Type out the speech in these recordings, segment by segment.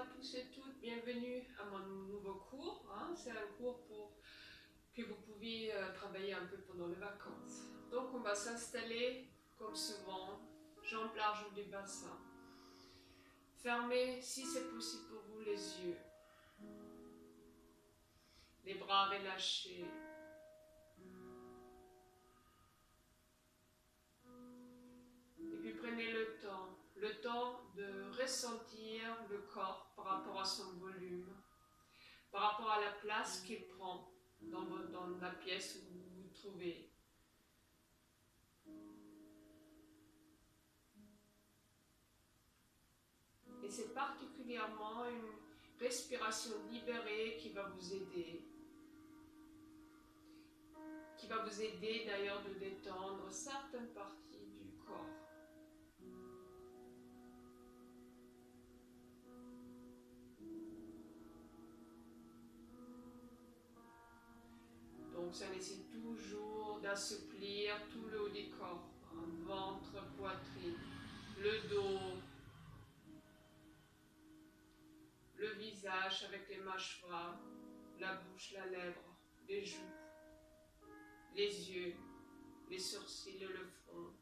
à tous et toutes, bienvenue à mon nouveau cours. C'est un cours pour que vous pouviez travailler un peu pendant les vacances. Donc on va s'installer comme souvent, jambes larges du bassin. Fermez, si c'est possible pour vous, les yeux. Les bras relâchés. Et puis prenez le temps de ressentir le corps par rapport à son volume, par rapport à la place qu'il prend dans la pièce où vous vous trouvez. Et c'est particulièrement une respiration libérée qui va vous aider. Qui va vous aider d'ailleurs de détendre certaines parties du corps. Donc ça nécessite toujours d'assouplir tout le haut du corps, ventre, poitrine, le dos, le visage avec les mâchoires, la bouche, la lèvre, les joues, les yeux, les sourcils et le front.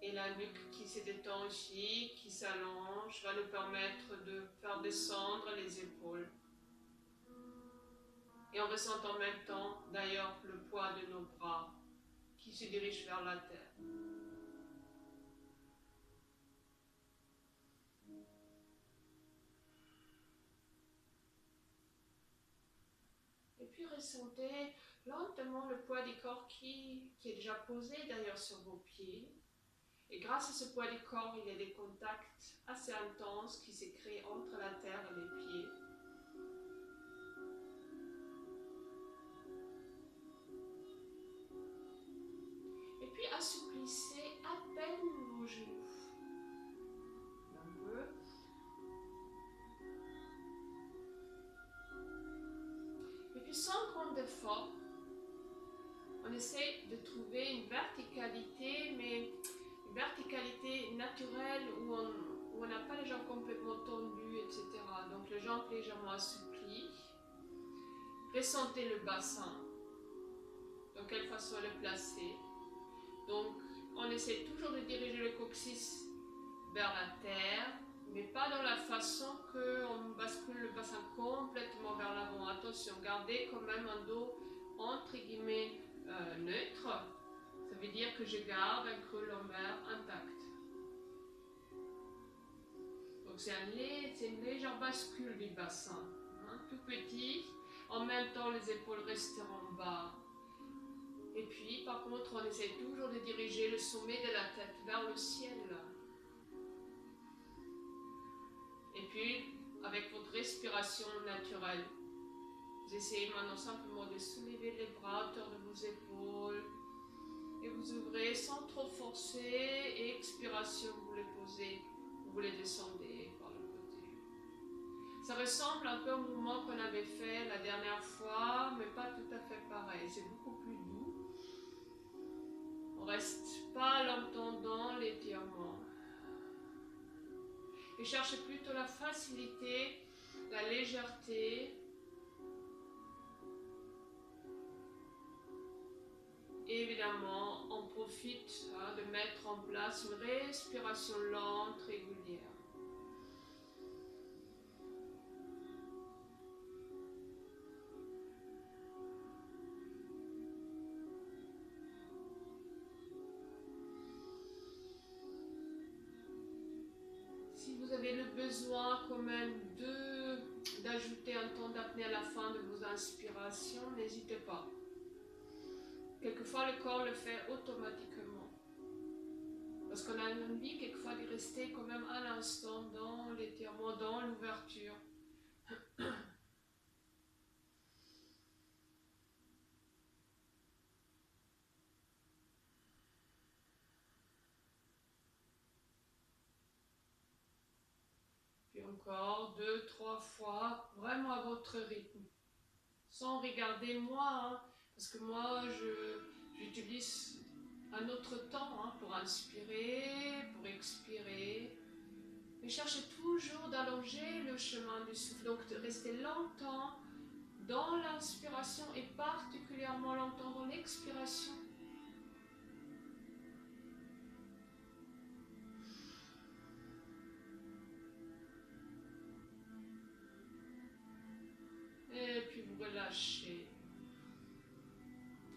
Et la nuque qui se détend ici, qui s'allonge, va nous permettre de faire descendre les épaules. Et on ressent en même temps, d'ailleurs, le poids de nos bras qui se dirigent vers la terre. Et puis ressentez lentement le poids du corps qui est déjà posé d'ailleurs sur vos pieds. Et grâce à ce poids du corps, il y a des contacts assez intenses qui se créent entre la terre et les pieds. Et puis assouplissez à peine vos genoux. Un peu. Et puis sans grand effort, on essaie de trouver une verticalité, mais une verticalité naturelle où on n'a pas les jambes complètement tendues, etc. Donc les jambes légèrement assouplies. Ressentez le bassin. De quelle façon le placer. Donc on essaie toujours de diriger le coccyx vers la terre, mais pas dans la façon qu'on bascule le bassin complètement vers l'avant. Attention, gardez quand même un dos entre guillemets neutre. Ça veut dire que je garde un creux lombaire intact. Donc c'est une légère bascule du bassin, tout petit. En même temps, les épaules resteront bas. Et puis, par contre, on essaie toujours de diriger le sommet de la tête vers le ciel. Et puis, avec votre respiration naturelle, vous essayez maintenant simplement de soulever les bras à hauteur de vos épaules. Et vous ouvrez sans trop forcer. Et expiration, vous les posez, vous les descendez par le côté. Ça ressemble un peu au mouvement qu'on avait fait la dernière fois, mais pas tout à fait pareil. C'est beaucoup plus doux. On ne reste pas longtemps dans l'étirement. Et cherchez plutôt la facilité, la légèreté. Et évidemment, on profite de mettre en place une respiration lente, régulière. Si vous avez le besoin quand même d'ajouter un temps d'apnée à la fin de vos inspirations, n'hésitez pas. Quelquefois, le corps le fait automatiquement. Parce qu'on a envie quelquefois de rester quand même un instant dans l'étirement, dans l'ouverture. Puis encore 2-3 fois, vraiment à votre rythme. Sans regarder moi, parce que moi j'utilise un autre temps hein, pour inspirer, pour expirer. Et cherchez toujours d'allonger le chemin du souffle, donc de rester longtemps dans l'inspiration et particulièrement longtemps dans l'expiration. Et puis vous relâchez.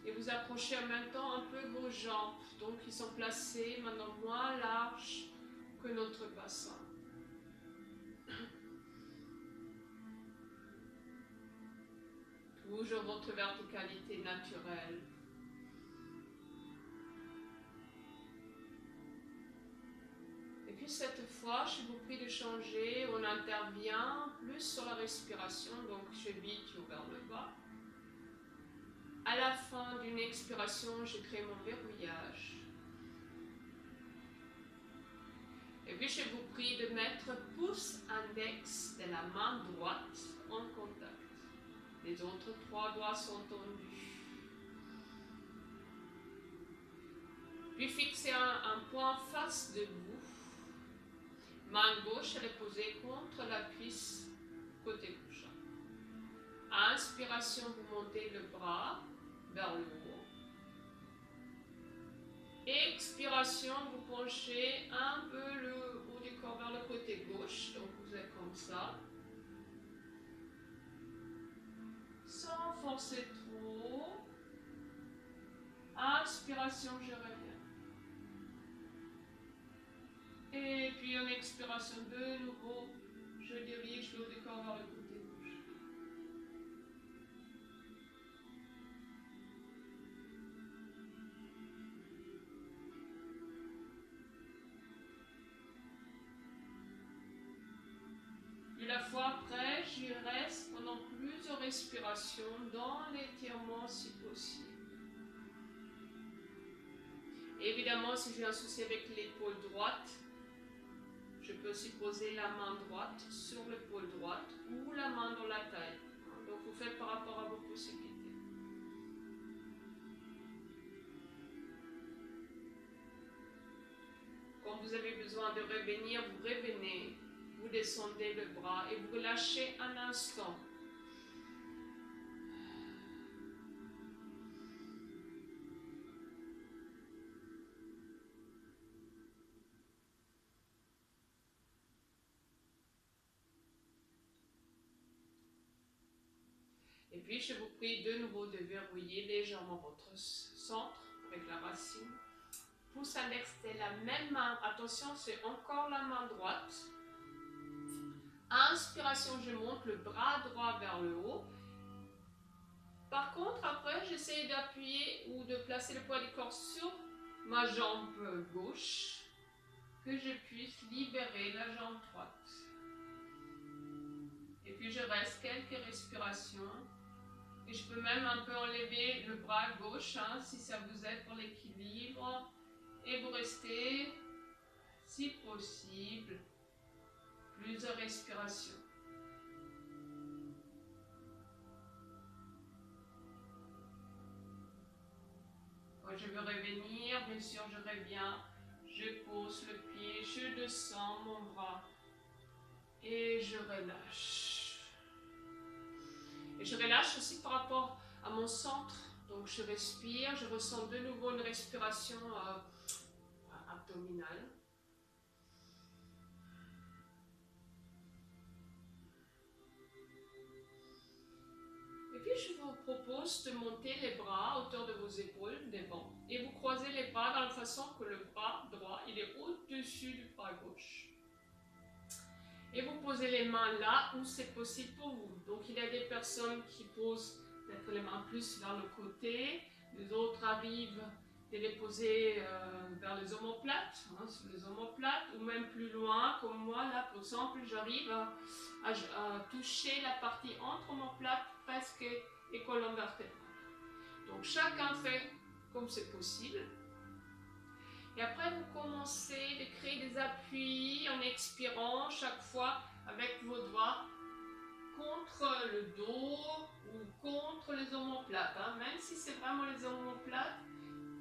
Et vous approchez en même temps un peu vos jambes. Donc ils sont placés maintenant moins larges que notre bassin. Toujours votre verticalité naturelle. Et puis cette fois, je vous prie de changer. On intervient plus sur la respiration. Donc cheville vers le bas. À la fin d'une expiration, je crée mon verrouillage. Et puis je vous prie de mettre pouce index de la main droite en contact. Les autres 3 doigts sont tendus. Puis fixez un point face de vous. Main gauche, elle est posée contre la cuisse côté gauche. À inspiration, vous montez le bras vers le haut. Expiration, vous penchez un peu le haut du corps vers le côté gauche. Donc vous êtes comme ça. Sans forcer trop. Inspiration, je reviens. Et puis en expiration de nouveau, je dirige le haut du corps vers le côté gauche. Puis la fois après, j'y reste pendant plusieurs respirations dans l'étirement si possible. Évidemment, si j'ai un souci avec l'épaule droite, je peux aussi poser la main droite sur l'épaule droite ou la main dans la taille. Donc vous faites par rapport à vos possibilités. Quand vous avez besoin de revenir, vous revenez, vous descendez le bras et vous relâchez un instant. Et puis je vous prie de nouveau de verrouiller légèrement votre centre avec la racine. Pouce index de la même main. Attention, c'est encore la main droite. Inspiration, je monte le bras droit vers le haut. Par contre, après, j'essaie d'appuyer ou de placer le poids du corps sur ma jambe gauche, que je puisse libérer la jambe droite. Et puis je reste quelques respirations. Et je peux même un peu enlever le bras gauche, hein, si ça vous aide pour l'équilibre. Et vous restez, si possible, plusieurs respirations. Quand je veux revenir, bien sûr, je reviens, je pose le pied, je descends mon bras et je relâche. Et je relâche aussi par rapport à mon centre. Donc je respire, je ressens de nouveau une respiration abdominale. Et puis je vous propose de monter les bras à hauteur de vos épaules devant. Et vous croisez les bras dans la façon que le bras droit il est au-dessus du bras gauche. Et vous posez les mains là où c'est possible pour vous. Donc il y a des personnes qui posent peut-être les mains plus vers le côté. Les autres arrivent de les poser vers les omoplates, hein, sur les omoplates, ou même plus loin, comme moi là par exemple, j'arrive à toucher la partie entre omoplates presque et colonne vertébrale. Donc chacun fait comme c'est possible. Et après, vous commencez de créer des appuis en expirant chaque fois avec vos doigts contre le dos ou contre les omoplates. Hein. Même si c'est vraiment les omoplates,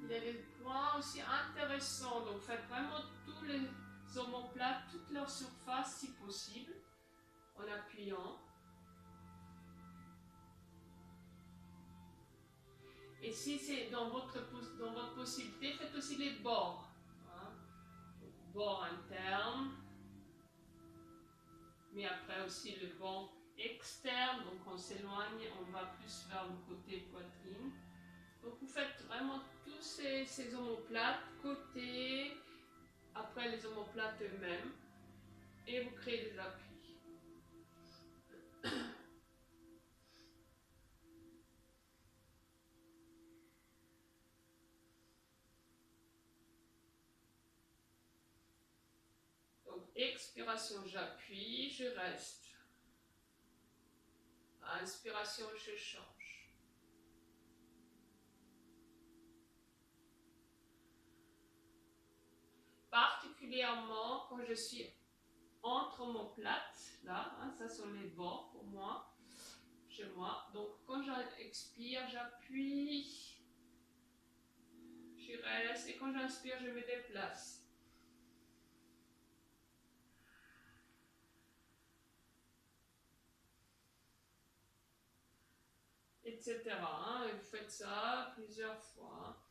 il y a des point aussi intéressant. Donc faites vraiment tous les omoplates, toute leur surface si possible, en appuyant. Et si c'est dans votre possibilité, faites aussi les bords. Hein. Bord interne, mais après aussi le bord externe, donc on s'éloigne, on va plus vers le côté poitrine. Donc vous faites vraiment tous ces omoplates, côté, après les omoplates eux-mêmes, et vous créez des appuis. Donc expiration, j'appuie, je reste. Inspiration, je change. Particulièrement quand je suis entre omoplates, là, hein, ça sont les bords pour moi, chez moi. Donc quand j'expire, j'appuie, je reste, et quand j'inspire, je me déplace. Etc. Hein, et vous faites ça plusieurs fois.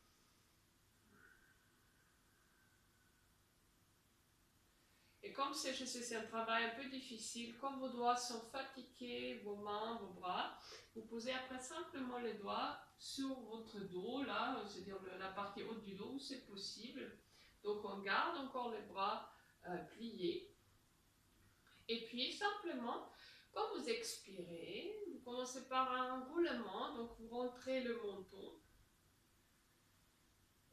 Et comme je sais que c'est un travail un peu difficile, quand vos doigts sont fatigués, vos mains, vos bras, vous posez après simplement les doigts sur votre dos, là, c'est-à-dire la partie haute du dos où c'est possible. Donc on garde encore les bras pliés. Et puis simplement, quand vous expirez, vous commencez par un roulement, donc vous rentrez le menton.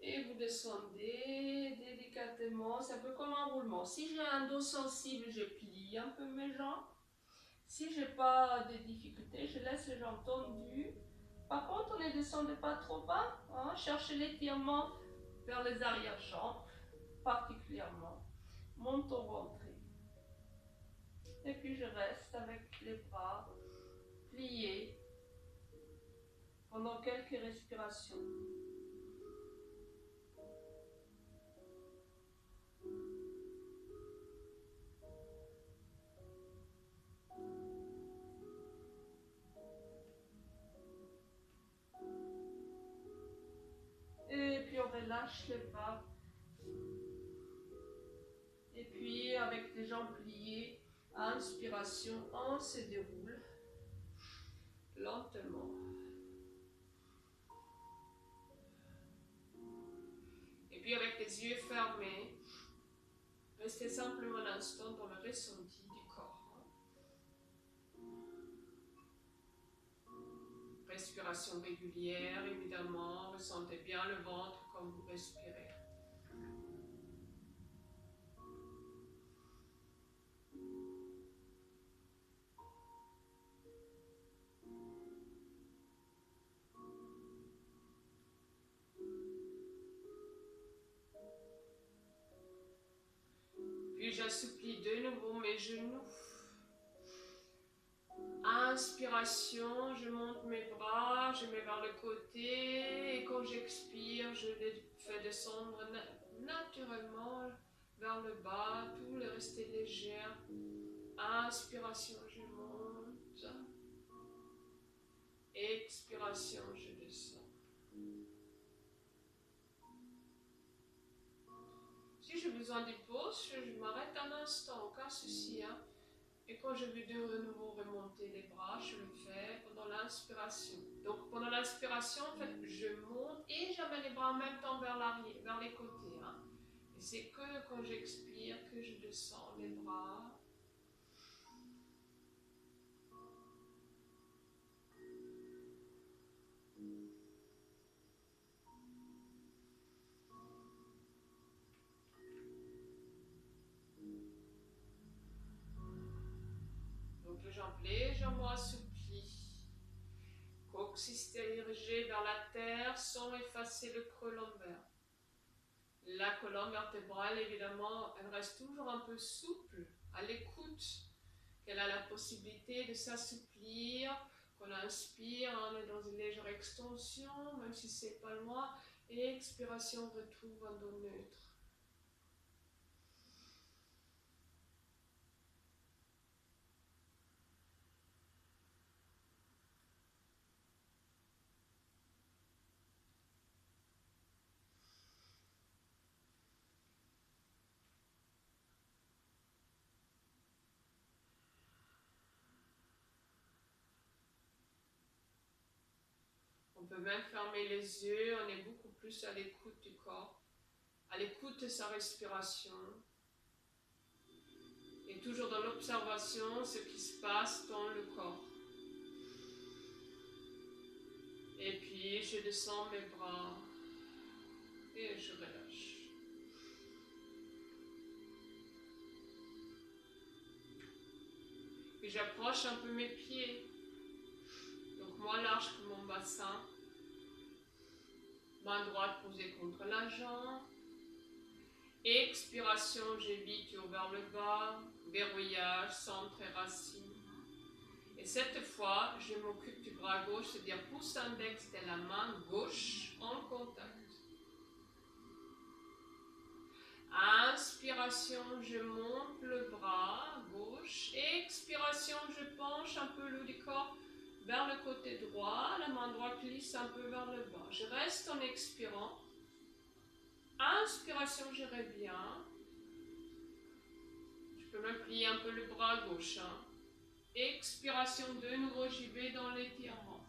Et vous descendez délicatement, c'est un peu comme un roulement. Si j'ai un dos sensible, je plie un peu mes jambes. Si je n'ai pas de difficultés, je laisse les jambes tendues. Par contre, ne descendez pas trop bas. Hein, cherchez l'étirement vers les arrière-jambes, particulièrement. Menton rentré. Et puis je reste avec les bras pliés pendant quelques respirations. Et puis on relâche les bras. Et puis avec les jambes pliées, inspiration, on se déroule lentement. Et puis avec les yeux fermés, restez simplement un instant dans le ressenti du corps. Respiration régulière, évidemment, ressentez bien le ventre quand vous respirez. Puis j'assouplis de nouveau mes genoux. Inspiration, je monte mes bras, je mets vers le côté et quand j'expire, je les fais descendre naturellement vers le bas, tout le rester légère. Inspiration, je monte. Expiration, je descends. Si j'ai besoin d'une pause, je m'arrête un instant, aucun souci. Hein. Et quand je veux de nouveau remonter les bras, je le fais pendant l'inspiration. Donc pendant l'inspiration, en fait, je monte et j'amène les bras en même temps vers l'arrière, vers les côtés. Hein. Et c'est que quand j'expire que je descends les bras. Donc les jambes légèrement assouplies. Coccyx dirigé vers la terre sans effacer le creux lombaire. La colonne vertébrale, évidemment, elle reste toujours un peu souple, à l'écoute, qu'elle a la possibilité de s'assouplir. Qu'on inspire, on est dans une légère extension, même si c'est pas loin. Et expiration, retrouve un dos neutre. On peut même fermer les yeux, on est beaucoup plus à l'écoute du corps, à l'écoute de sa respiration. Et toujours dans l'observation, ce qui se passe dans le corps. Et puis je descends mes bras et je relâche. Puis j'approche un peu mes pieds, donc moins large que mon bassin. Main droite posée contre la jambe. Expiration, j'évite vers le bas, verrouillage, centre et racine. Et cette fois, je m'occupe du bras gauche, c'est-à-dire pouce index de la main gauche en contact. Inspiration, je monte le bras gauche. Expiration, je penche un peu le haut du corps vers le côté droit. La main droite glisse un peu vers le bas. Je reste en expirant. Inspiration, je reviens. Je peux même plier un peu le bras gauche. Expiration, de nouveau, j'y vais dans l'étirement.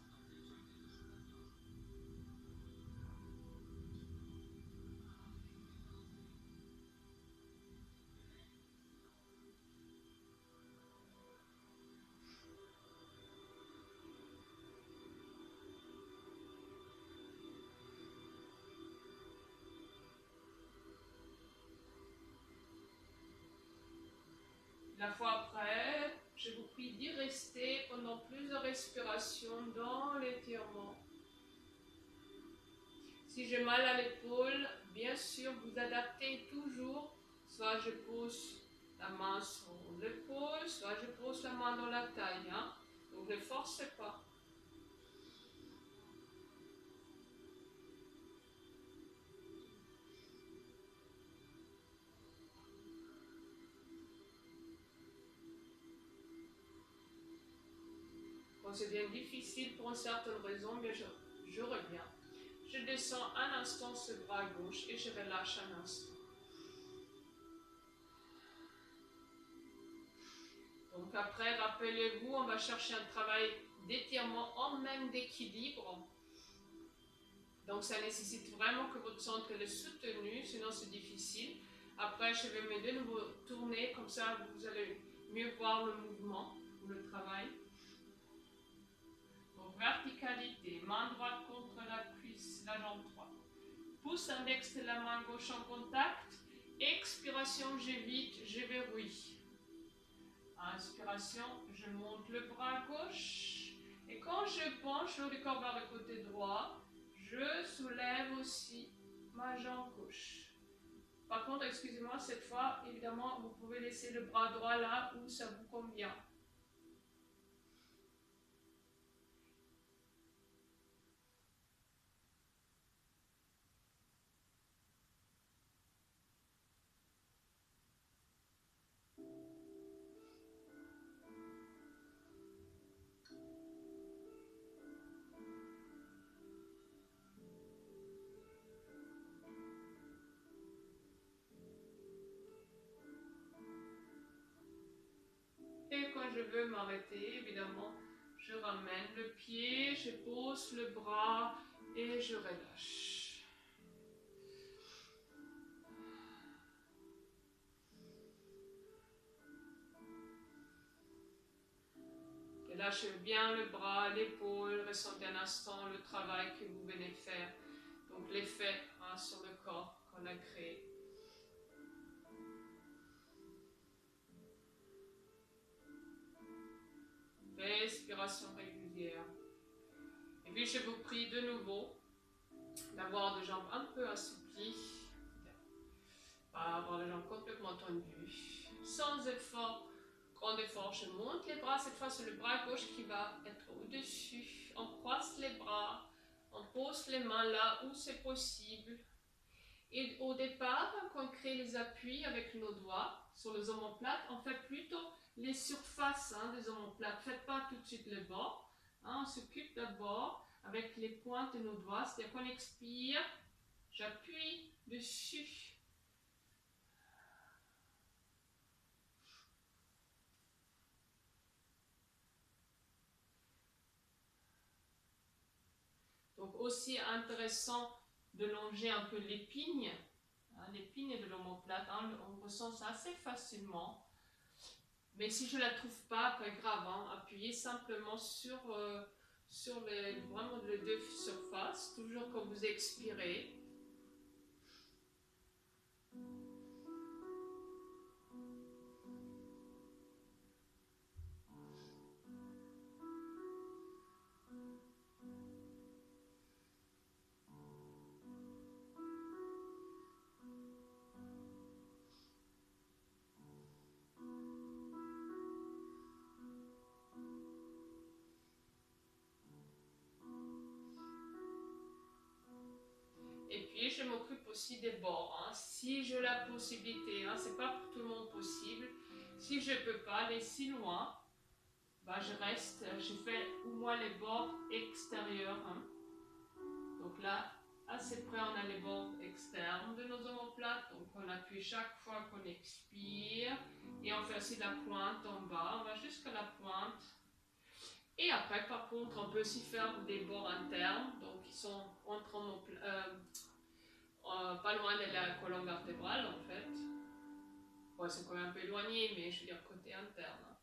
La fois après, je vous prie d'y rester pendant plusieurs respirations dans l'étirement. Si j'ai mal à l'épaule, bien sûr, vous adaptez toujours. Soit je pose la main sur l'épaule, soit je pose la main dans la taille. Donc ne forcez pas. Quand c'est bien difficile pour une certaine raison, mais je reviens. Je descends un instant ce bras gauche et je relâche un instant. Donc après, rappelez-vous, on va chercher un travail d'étirement en même d'équilibre. Donc ça nécessite vraiment que votre centre est soutenu, sinon c'est difficile. Après, je vais me de nouveau tourner, comme ça vous allez mieux voir le mouvement ou le travail. Donc verticalité, main droite contre la cuisse, la jambe droite. Pouce index de la main gauche en contact. Expiration, j'évite, je verrouille. Inspiration, je monte le bras gauche. Et quand je penche le corps vers le côté droit, je soulève aussi ma jambe gauche. Par contre, excusez-moi, cette fois, évidemment, vous pouvez laisser le bras droit là où ça vous convient. Et quand je veux m'arrêter, évidemment, je ramène le pied, je pose le bras et je relâche. Et lâchez bien le bras, l'épaule, ressentez un instant le travail que vous venez faire. Donc l'effet sur le corps qu'on a créé. Respiration régulière. Et puis je vous prie de nouveau d'avoir les jambes un peu assouplies, pas avoir les jambes complètement tendues, sans effort, grand effort. Je monte les bras, cette fois c'est le bras gauche qui va être au-dessus. On croise les bras, On pose les mains là où c'est possible. Et au départ, quand on crée les appuis avec nos doigts sur les omoplates, on fait plutôt les surfaces des omoplates. Faites pas tout de suite les bords. On s'occupe d'abord avec les pointes de nos doigts. C'est-à-dire qu'on expire, j'appuie dessus. Donc aussi intéressant de longer un peu l'épine, l'épine de l'omoplate, on ressent ça assez facilement. Mais si je ne la trouve pas, pas grave, appuyez simplement sur vraiment les deux surfaces, toujours quand vous expirez. Et puis je m'occupe aussi des bords, si j'ai la possibilité, c'est pas pour tout le monde possible. Si je peux pas aller si loin, je reste, je fais au moins les bords extérieurs. Donc là, assez près, on a les bords externes de nos omoplates, donc on appuie chaque fois qu'on expire, et on fait aussi la pointe en bas, on va jusqu'à la pointe. Et après, par contre, on peut aussi faire des bords internes, donc qui sont entre pas loin de la colonne vertébrale en fait. Bon, c'est quand même un peu éloigné, mais je veux dire côté interne.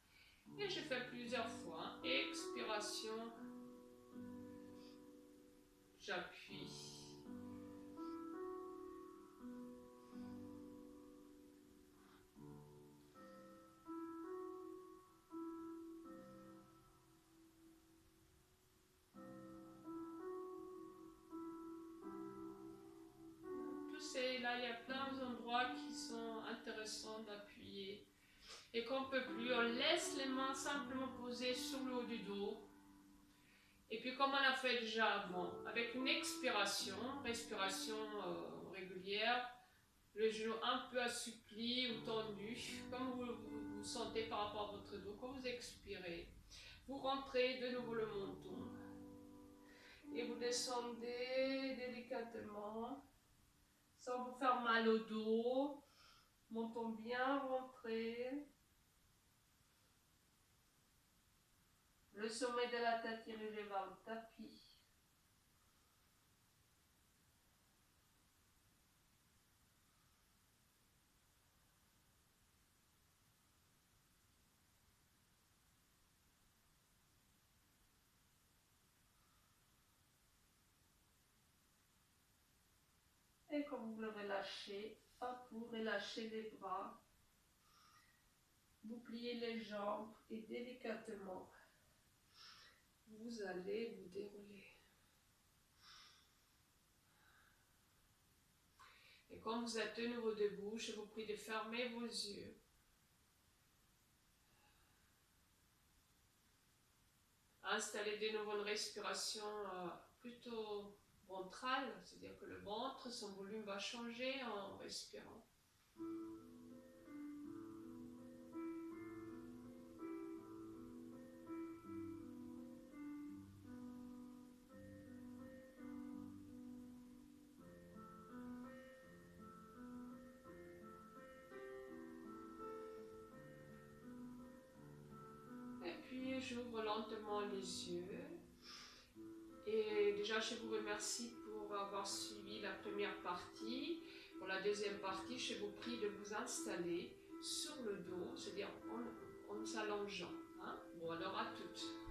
Et je fais plusieurs fois. Expiration. J'appuie. Là, il y a plein d'endroits qui sont intéressants d'appuyer. Et quand on ne peut plus, on laisse les mains simplement posées sur le haut du dos. Et puis comme on a fait déjà avant, avec une expiration, respiration régulière, le genou un peu assoupli ou tendu, comme vous sentez par rapport à votre dos. Quand vous expirez, vous rentrez de nouveau le menton et vous descendez délicatement sans vous faire mal au dos. Menton bien rentré. Le sommet de la tête dirigé vers le tapis. Et quand vous le relâchez, hop, vous relâchez les bras. Vous pliez les jambes et délicatement, vous allez vous dérouler. Et quand vous êtes de nouveau debout, je vous prie de fermer vos yeux. Installez de nouveau une respiration plutôt ventrale, c'est-à-dire que le ventre, son volume va changer en respirant. Et puis j'ouvre lentement les yeux. Et déjà, je vous remercie pour avoir suivi la première partie. Pour la deuxième partie, je vous prie de vous installer sur le dos, c'est-à-dire en s'allongeant. Bon, alors à toutes.